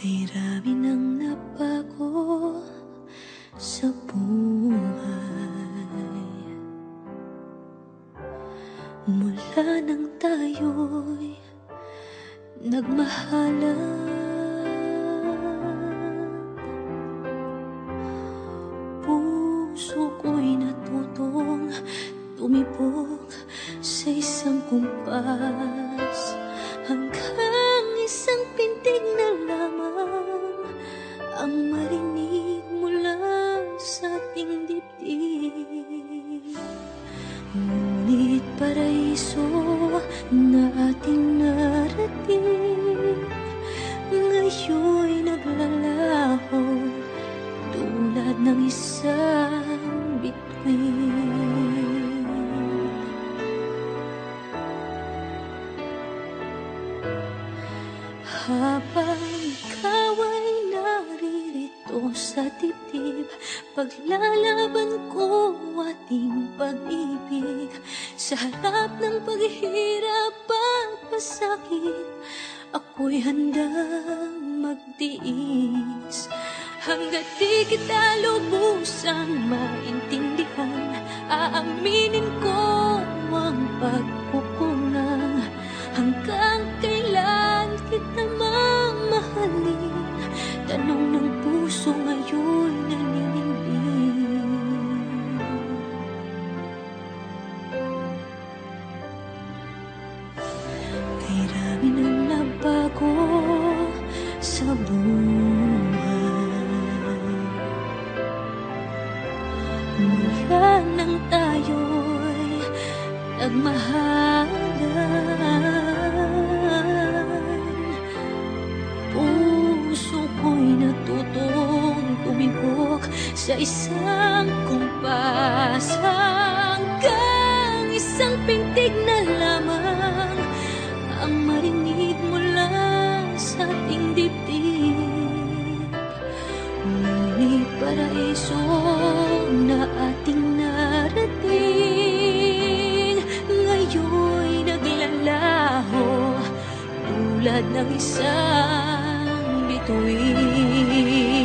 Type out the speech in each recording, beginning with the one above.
May rami ng nabago sa buhay mula nang tayo'y nagmahalan. Puso ko'y natutong tumibok sa isang kumpas, hanggang isang pintig na lamang ang marinig mula sa ating dibdib. Ngunit paraiso na ating narating ngayon'y naglalaho tulad ng isang bituin. Habang ikaw ay naririto sa dibdib, paglalaban ko ating pag-ibig. Sa harap ng paghihirap at pasakit, ako'y handang magtiis. Hanggat di kita lubusang maintindihan, aaminin ko ang pagkukulang. Hanggang kailan kita mamahalin? Tanong ng puso ngayon naninindig. May rami ng nabago sa buhay mula nang tayo'y nagmahalan. Puso ko'y natutong tumibok sa isang kumpas, hanggang isang pintig na lamang ang marinig mula sa ating dibdib. Ngunit paraiso na ating narating ngayon'y naglalaho tulad ng isang bituin.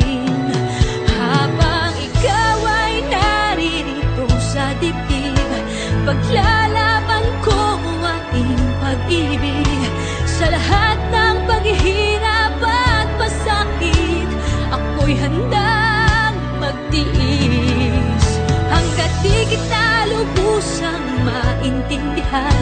Habang ikaw ay naririto sa dibdib, paglalaban ko ating pag-ibig. Sa lahat ng paghihirap at pasakit, ako'y handang magtiis. Hanggat di kita lubusang maintindihan,